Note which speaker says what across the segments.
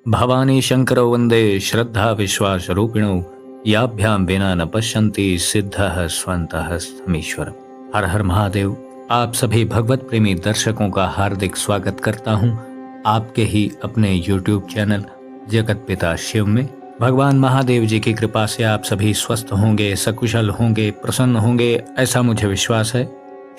Speaker 1: भवानी शंकरो वंदे श्रद्धा विश्वास रूपिणो याभ्यां विना न पश्यन्ति सिद्धः स्वन्तः स्थमीश्वर। हर हर महादेव। आप सभी भगवत प्रेमी दर्शकों का हार्दिक स्वागत करता हूं आपके ही अपने YouTube चैनल जगत पिता शिव में। भगवान महादेव जी की कृपा से आप सभी स्वस्थ होंगे, सकुशल होंगे, प्रसन्न होंगे, ऐसा मुझे विश्वास है।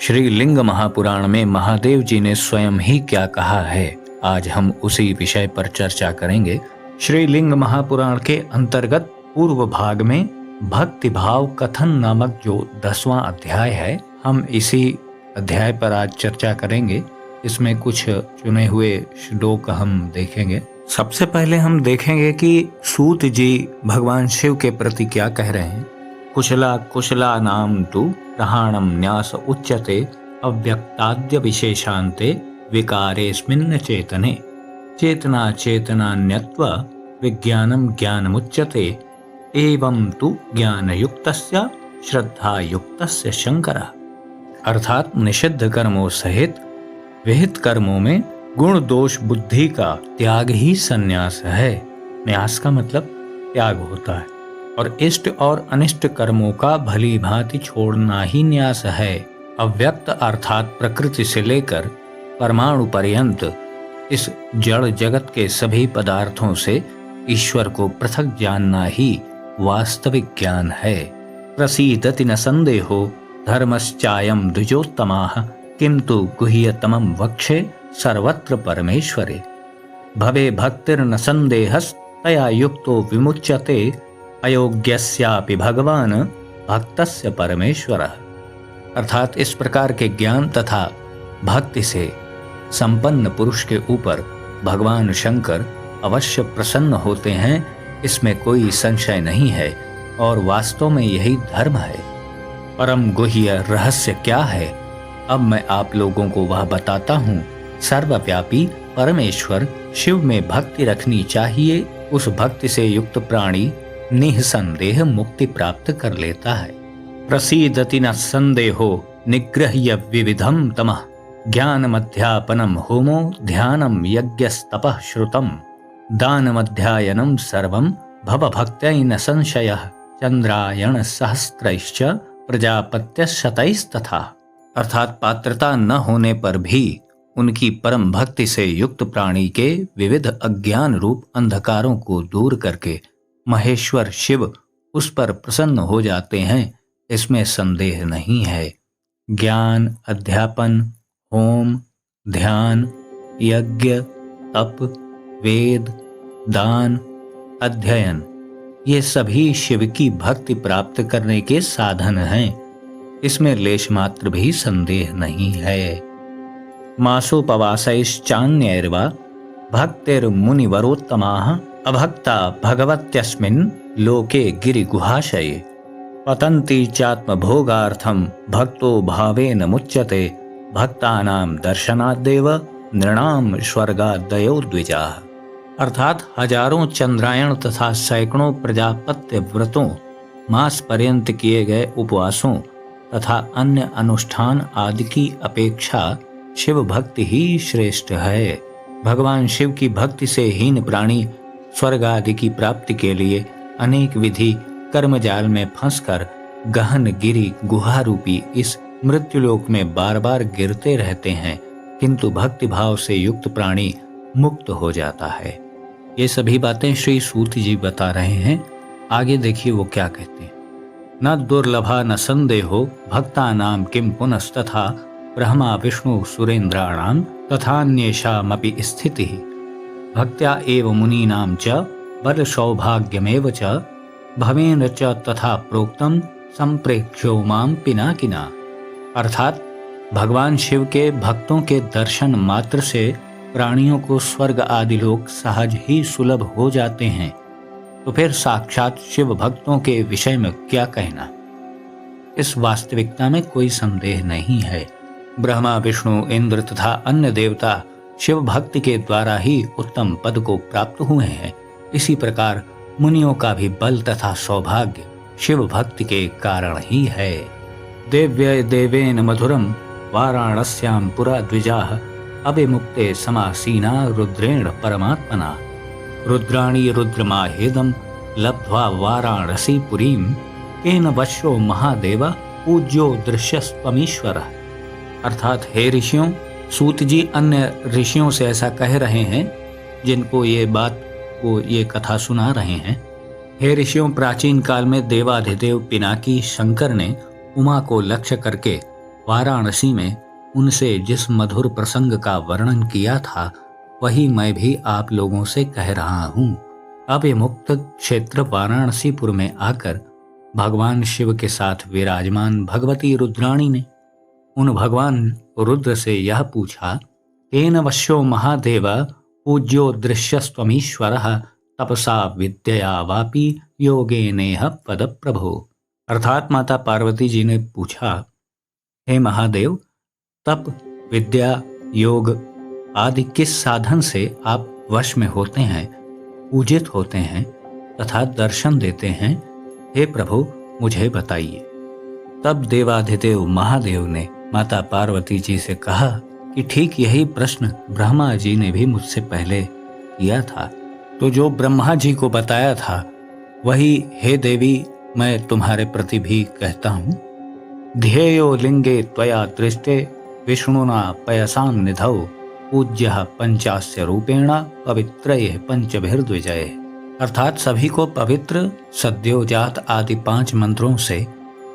Speaker 1: श्री लिंग महापुराण में महादेव जी ने स्वयं ही क्या कहा है, आज हम उसी विषय पर चर्चा करेंगे। श्री लिंग महापुराण के अंतर्गत पूर्व भाग में भक्ति भाव कथन नामक जो 10वां अध्याय है, हम इसी अध्याय पर आज चर्चा करेंगे। इसमें कुछ चुने हुए श्लोक हम देखेंगे। सबसे पहले हम देखेंगे कि सूत जी भगवान शिव के प्रति क्या कह रहे हैं। कुशला कुशला नाम तु प्रहाणम न्यास उच्यते अव्यक्ताद्य विशेषान्ते विकारेस्मिन् चेतने चेतना चेतनान्यत्वा विज्ञानम ज्ञानमुच्यते एवं तु ज्ञानयुक्तस्य श्रद्धायुक्तस्य शंकरः। अर्थात निषिद्ध कर्मों सहित विहित कर्मों में गुण दोष बुद्धि का त्याग ही संन्यास है। न्यास का मतलब त्याग होता है और इष्ट और अनिष्ट कर्मों का भली भांति छोड़ना ही न्यास है। अव्यक्त अर्थात प्रकृति से लेकर परमाणु पर्यंत इस जड़ जगत के सभी पदार्थों से ईश्वर को पृथक जानना ही वास्तविक ज्ञान है। प्रसीदति न संदेहो धर्मश्चायं द्विजोत्तमाः किंतु गुह्यतमं वक्षे सर्वत्र परमेश्वरे भवे भक्तिर्न संदेहस्तया युक्तो विमुच्यते अयोग्यस्यापि भगवान भक्तस्य परमेश्वरः। अर्थात इस प्रकार के ज्ञान तथा भक्ति से संपन्न पुरुष के ऊपर भगवान शंकर अवश्य प्रसन्न होते हैं, इसमें कोई संशय नहीं है और वास्तव में यही धर्म है। परम गुह्य रहस्य क्या है, अब मैं आप लोगों को वह बताता हूँ। सर्वव्यापी परमेश्वर शिव में भक्ति रखनी चाहिए। उस भक्ति से युक्त प्राणी निःसंदेह मुक्ति प्राप्त कर लेता है। प्रसीदति न संदेहो निग्रह्य विविधम तमः ज्ञानमध्यापनम होमो ध्यानम यज्ञस्तपः श्रुतम दानमध्यायनम सर्वं भवभक्त्यै संशयः चंद्रायण सहस्त्रैश्च प्रजापत्यशतैस्तथा। अर्थात पात्रता न होने पर भी उनकी परम भक्ति से युक्त प्राणी के विविध अज्ञान रूप अंधकारों को दूर करके महेश्वर शिव उस पर प्रसन्न हो जाते हैं, इसमें संदेह नहीं है। ज्ञान, अध्यापन, होम, ध्यान, यज्ञ, तप, वेद, दान, अध्ययन, ये सभी शिव की भक्ति प्राप्त करने के साधन हैं, इसमें लेश मात्र भी संदेह नहीं है। मासोपवासैश्चान्यैर्वा भक्तिर्मुनिवरोत्तमाः अभक्ता भगवत्यस्मिन् लोके गिरिगुहाशये पतन्ति चात्मभोगार्थं भक्तो भावेन मुच्यते भक्तानां दर्शनाद्देव नृणां स्वर्गादयो द्विजाः। अर्थात हजारों चंद्रायण तथा सैकड़ों प्रजापत्य व्रतों, मास पर्यंत किए गए उपवासों तथा अन्य अनुष्ठान आदि की अपेक्षा शिव भक्ति ही श्रेष्ठ है। भगवान शिव की भक्ति से हीन प्राणी स्वर्ग आदि की प्राप्ति के लिए अनेक विधि कर्मजाल में फंसकर गहन गिरी गुहा रूपी इस मृत्युलोक में बार बार गिरते रहते हैं, किंतु भक्ति भाव से युक्त प्राणी मुक्त हो जाता है। ये सभी बातें श्री सूत जी बता रहे हैं। आगे देखिए वो क्या कहते हैं। न दुर्लभा न संदेहो भक्तानां किं पुनस्तथा ब्रह्मा विष्णु सुरेन्द्राणां तथान्येषामपि स्थितिः भक्त्या एव मुनीनां च बल सौभाग्यमेव च भवेन च तथा प्रोक्तम संप्रेक्ष्यो मां पिनाकिना। अर्थात भगवान शिव के भक्तों के दर्शन मात्र से प्राणियों को स्वर्ग आदि लोक सहज ही सुलभ हो जाते हैं, तो फिर साक्षात शिव भक्तों के विषय में क्या कहना। इस वास्तविकता में कोई संदेह नहीं है। ब्रह्मा विष्णु इंद्र तथा अन्य देवता शिव भक्ति के द्वारा ही उत्तम पद को प्राप्त हुए हैं। इसी प्रकार मुनियों का भी बल तथा सौभाग्य शिव भक्ति के कारण ही है। देव्य देवेन मधुरम वाराणस्यां पुरा द्विजाः अभिमुक्ते समासीना रुद्रेण परमात्मना रुद्राणी रुद्रमाहेदम लब्ध्वा वाराणसी पुरीम केन वश्यो महादेव पूज्यो दृश्यस्त्वमीश्वर। अर्थात हे ऋषियों, सूत जी अन्य ऋषियों से ऐसा कह रहे हैं जिनको ये कथा सुना रहे हैं। हे ऋषियों, प्राचीन काल में देवाधिदेव पिनाकी शंकर ने उमा को लक्ष्य करके वाराणसी में उनसे जिस मधुर प्रसंग का वर्णन किया था, वही मैं भी आप लोगों से कह रहा हूँ। अब ये मुक्त क्षेत्र वाराणसीपुर में आकर भगवान शिव के साथ विराजमान भगवती रुद्राणी ने उन भगवान रुद्र से यह पूछा, केन वश्यो महादेव पूज्यो दृश्यस्त्वमीश्वरः तपसा विद्यया वापि योगेनेह पद प्रभो। अर्थात माता पार्वती जी ने पूछा, हे महादेव, तप, विद्या, योग आदि किस साधन से आप वश में होते हैं, पूजित होते हैं तथा दर्शन देते हैं? हे प्रभु, मुझे बताइए। तब देवाधिदेव महादेव ने माता पार्वती जी से कहा कि ठीक यही प्रश्न ब्रह्मा जी ने भी मुझसे पहले किया था, तो जो ब्रह्मा जी को बताया था वही हे देवी मैं तुम्हारे प्रति भी कहता हूँ। ध्येयो लिंगे त्वया दृष्टे विष्णुना पयसाम निधौ पूज्यः पंचास्य रूपेण पवित्रये पंचभिर्द्विजये। अर्थात सभी को पवित्र, सद्योजात आदि 5 मंत्रों से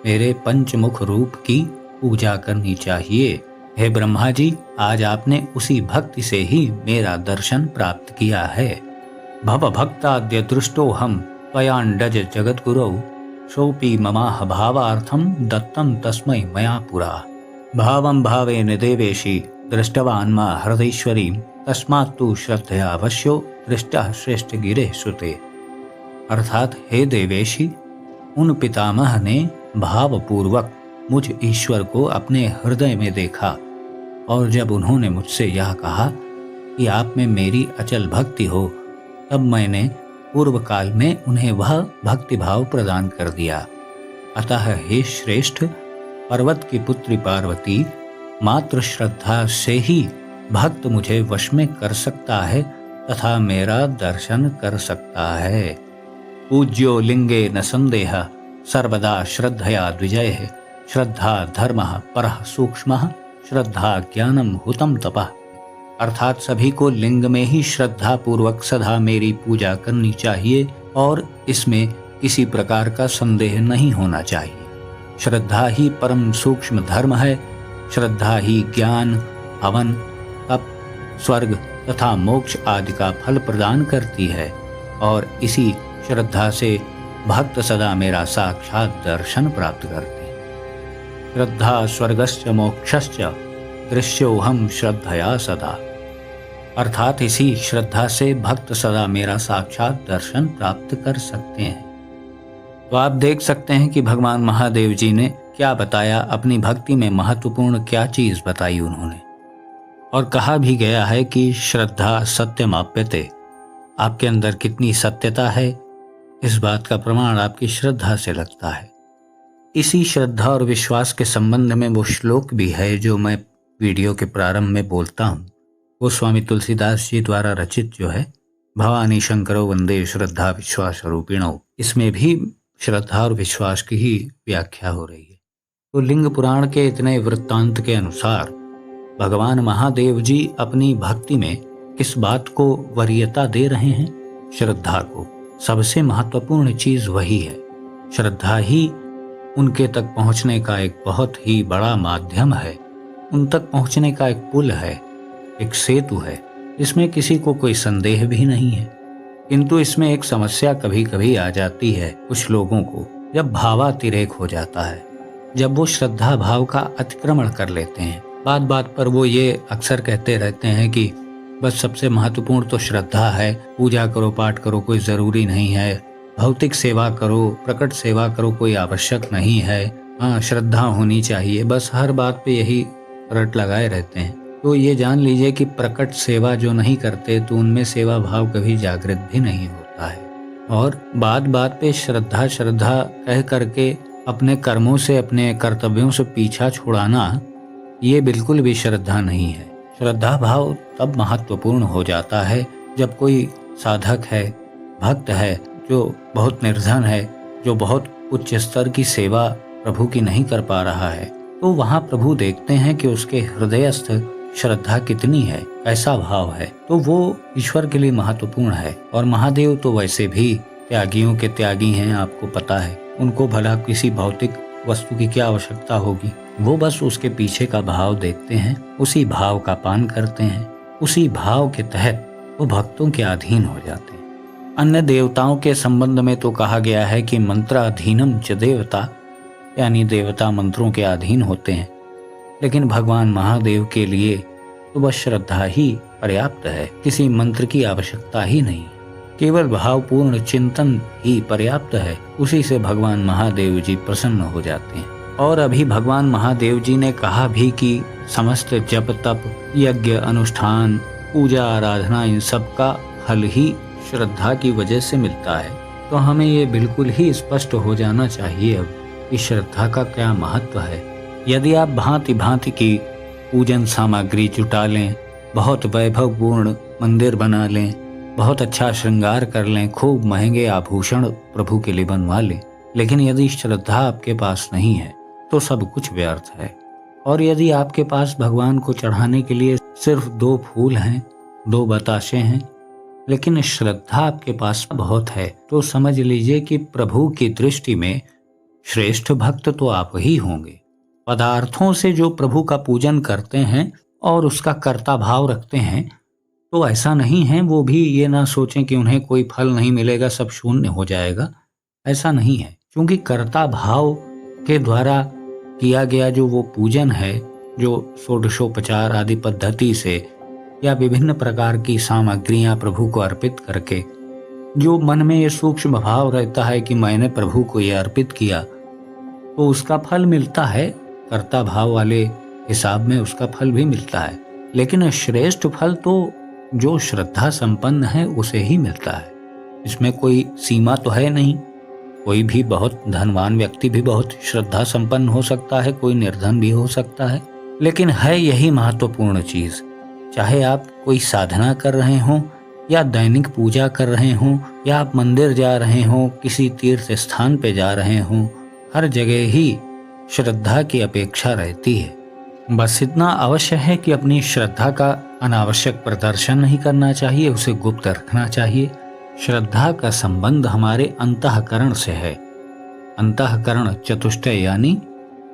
Speaker 1: मेरे पंचमुख रूप की पूजा करनी चाहिए। हे ब्रह्मा जी, आज आपने उसी भक्ति से ही मेरा दर्शन प्राप्त किया है। भव भक्ताद्य दृष्टो हम त्वयाण्डज जगद्गुरौ सोऽपि ममाह भावार्थम दत्तम तस्मै मया पुरा। भावं भावेन देवेशी दृष्टवान् मा हृदयेश्वरीं तस्मात्तु श्रद्धया अवश्यो दृष्टः श्रेष्ठ गिरे सुते। अर्थात हे देवेशी, उन पितामह ने भावपूर्वक मुझ ईश्वर को अपने हृदय में देखा और जब उन्होंने मुझसे यह कहा कि आप में मेरी अचल भक्ति हो, तब मैंने पूर्व काल में उन्हें वह भक्ति भाव प्रदान कर दिया। अतः हे श्रेष्ठ, पर्वत की पुत्री पार्वती, मात्र श्रद्धा से ही भक्त मुझे वश में कर सकता है तथा मेरा दर्शन कर सकता है। पूज्यो लिंगे न संदेह सर्वदा श्रद्धया द्विजयः श्रद्धा धर्मः परः सूक्ष्मः श्रद्धा ज्ञानम हुतम तपः। अर्थात सभी को लिंग में ही श्रद्धा पूर्वक सदा मेरी पूजा करनी चाहिए और इसमें किसी प्रकार का संदेह नहीं होना चाहिए। श्रद्धा ही परम सूक्ष्म धर्म है। श्रद्धा ही ज्ञान, हवन, तप, स्वर्ग तथा मोक्ष आदि का फल प्रदान करती है और इसी श्रद्धा से भक्त सदा मेरा साक्षात दर्शन प्राप्त करते हैं। श्रद्धा स्वर्गश्च मोक्षश्च दृश्योहम श्रद्धया सदा। अर्थात इसी श्रद्धा से भक्त सदा मेरा साक्षात दर्शन प्राप्त कर सकते हैं। तो आप देख सकते हैं कि भगवान महादेव जी ने क्या बताया, अपनी भक्ति में महत्वपूर्ण क्या चीज बताई उन्होंने। और कहा भी गया है कि श्रद्धा सत्यमाप्यते। आपके अंदर कितनी सत्यता है, इस बात का प्रमाण आपकी श्रद्धा से लगता है। इसी श्रद्धा और विश्वास के संबंध में वो श्लोक भी है जो मैं वीडियो के प्रारंभ में बोलता हूँ। वो स्वामी तुलसीदास जी द्वारा रचित जो है, भवानी शंकरो वंदे श्रद्धा विश्वास रूपिणो, इसमें भी श्रद्धा और विश्वास की ही व्याख्या हो रही है। तो लिंग पुराण के इतने वृत्तांत के अनुसार भगवान महादेव जी अपनी भक्ति में किस बात को वरीयता दे रहे हैं? श्रद्धा को। सबसे महत्वपूर्ण चीज वही है। श्रद्धा ही उनके तक पहुंचने का एक बहुत ही बड़ा माध्यम है, उन तक पहुंचने का एक पुल है, एक सेतु है। इसमें किसी को कोई संदेह भी नहीं है। किंतु इसमें एक समस्या कभी कभी आ जाती है कुछ लोगों को, जब भावातिरेक हो जाता है, जब वो श्रद्धा भाव का अतिक्रमण कर लेते हैं। बात बात पर वो ये अक्सर कहते रहते हैं कि बस सबसे महत्वपूर्ण तो श्रद्धा है, पूजा करो, पाठ करो, कोई ज़रूरी नहीं है, भौतिक सेवा करो, प्रकट सेवा करो, कोई आवश्यक नहीं है, हाँ श्रद्धा होनी चाहिए। बस हर बात पे यही रट लगाए रहते हैं। तो ये जान लीजिए कि प्रकट सेवा जो नहीं करते तो उनमें सेवा भाव कभी जागृत भी नहीं होता है। और बात बात पे श्रद्धा श्रद्धा कह करके अपने कर्मों से, अपने कर्तव्यों से पीछा छुड़ाना, ये बिल्कुल भी श्रद्धा नहीं है। श्रद्धा भाव तब महत्वपूर्ण हो जाता है जब कोई साधक है, भक्त है, जो बहुत निर्धन है, जो बहुत उच्च स्तर की सेवा प्रभु की नहीं कर पा रहा है, तो वहाँ प्रभु देखते हैं कि उसके हृदयस्थ श्रद्धा कितनी है, कैसा भाव है, तो वो ईश्वर के लिए महत्वपूर्ण है। और महादेव तो वैसे भी त्यागियों के त्यागी हैं, आपको पता है। उनको भला किसी भौतिक वस्तु की क्या आवश्यकता होगी, वो बस उसके पीछे का भाव देखते हैं, उसी भाव का पान करते हैं, उसी भाव के तहत वो भक्तों के अधीन हो जाते हैं। अन्य देवताओं के संबंध में तो कहा गया है कि मंत्राधीनम च देवता, यानी देवता मंत्रों के अधीन होते हैं, लेकिन भगवान महादेव के लिए तो बस श्रद्धा ही पर्याप्त है, किसी मंत्र की आवश्यकता ही नहीं, केवल भावपूर्ण चिंतन ही पर्याप्त है। उसी से भगवान महादेव जी प्रसन्न हो जाते हैं। और अभी भगवान महादेव जी ने कहा भी कि समस्त जप तप यज्ञ अनुष्ठान पूजा आराधना इन सब का फल ही श्रद्धा की वजह से मिलता है। तो हमें ये बिल्कुल ही स्पष्ट हो जाना चाहिए अब कि श्रद्धा का क्या महत्व है। यदि आप भांति भांति की पूजन सामग्री जुटा लें, बहुत वैभवपूर्ण मंदिर बना लें, बहुत अच्छा श्रृंगार कर लें, खूब महंगे आभूषण प्रभु के लिए बनवा लें, लेकिन यदि श्रद्धा आपके पास नहीं है तो सब कुछ व्यर्थ है। और यदि आपके पास भगवान को चढ़ाने के लिए सिर्फ 2 फूल हैं, 2 बताशे हैं, लेकिन श्रद्धा आपके पास बहुत है, तो समझ लीजिए कि प्रभु की दृष्टि में श्रेष्ठ भक्त तो आप ही होंगे। पदार्थों से जो प्रभु का पूजन करते हैं और उसका कर्ता भाव रखते हैं, तो ऐसा नहीं है वो भी ये ना सोचें कि उन्हें कोई फल नहीं मिलेगा, सब शून्य हो जाएगा। ऐसा नहीं है, क्योंकि कर्ता भाव के द्वारा किया गया जो वो पूजन है, जो षोडशोपचार आदि पद्धति से या विभिन्न प्रकार की सामग्रियां प्रभु को अर्पित करके जो मन में ये सूक्ष्म भाव रहता है कि मैंने प्रभु को ये अर्पित किया, तो उसका फल मिलता है। कर्ता भाव वाले हिसाब में उसका फल भी मिलता है, लेकिन श्रेष्ठ फल तो जो श्रद्धा संपन्न है उसे ही मिलता है। इसमें कोई सीमा तो है नहीं। कोई भी बहुत धनवान व्यक्ति भी बहुत श्रद्धा संपन्न हो सकता है, कोई निर्धन भी हो सकता है, लेकिन है यही महत्वपूर्ण चीज। चाहे आप कोई साधना कर रहे हों या दैनिक पूजा कर रहे हों या आप मंदिर जा रहे हों, किसी तीर्थ स्थान पे जा रहे हों, हर जगह ही श्रद्धा की अपेक्षा रहती है। बस इतना अवश्य है कि अपनी श्रद्धा का अनावश्यक प्रदर्शन नहीं करना चाहिए, उसे गुप्त रखना चाहिए। श्रद्धा का संबंध हमारे अंतःकरण से है। अंतःकरण चतुष्टय यानी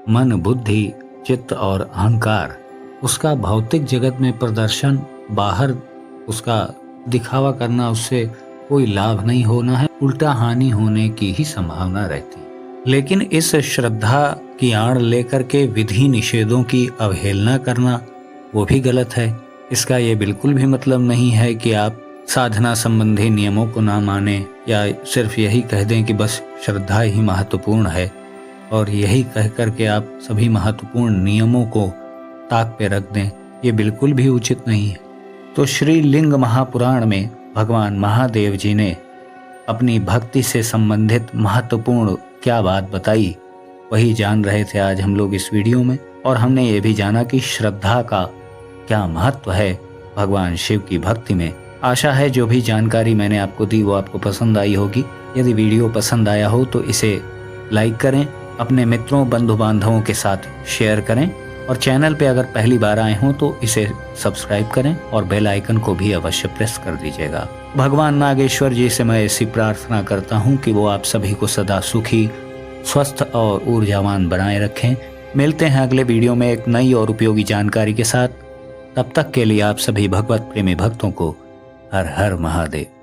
Speaker 1: मन, बुद्धि, चित्त और अहंकार। उसका भौतिक जगत में प्रदर्शन, बाहर उसका दिखावा करना, उससे कोई लाभ नहीं होना है, उल्टा हानि होने की ही संभावना रहती है। लेकिन इस श्रद्धा की आड़ लेकर के विधि निषेधों की अवहेलना करना वो भी गलत है। इसका ये बिल्कुल भी मतलब नहीं है कि आप साधना संबंधी नियमों को ना माने या सिर्फ यही कह दें कि बस श्रद्धा ही महत्वपूर्ण है और यही कह करके आप सभी महत्वपूर्ण नियमों को ताक पे रख दें। ये बिल्कुल भी उचित नहीं है। तो श्री लिंग महापुराण में भगवान महादेव जी ने अपनी भक्ति से संबंधित महत्वपूर्ण क्या बात बताई, वही जान रहे थे आज हम लोग इस वीडियो में। और हमने ये भी जाना कि श्रद्धा का क्या महत्व है भगवान शिव की भक्ति में। आशा है जो भी जानकारी मैंने आपको दी वो आपको पसंद आई होगी। यदि वीडियो पसंद आया हो तो इसे लाइक करें, अपने मित्रों बंधु बांधवों के साथ शेयर करें और चैनल पे अगर पहली बार आए हों तो इसे सब्सक्राइब करें और बेल आइकन को भी अवश्य प्रेस कर दीजिएगा। भगवान नागेश्वर जी से मैं ऐसी प्रार्थना करता हूँ कि वो आप सभी को सदा सुखी, स्वस्थ और ऊर्जावान बनाए रखें। मिलते हैं अगले वीडियो में एक नई और उपयोगी जानकारी के साथ। तब तक के लिए आप सभी भगवत प्रेमी भक्तों को हर हर महादेव।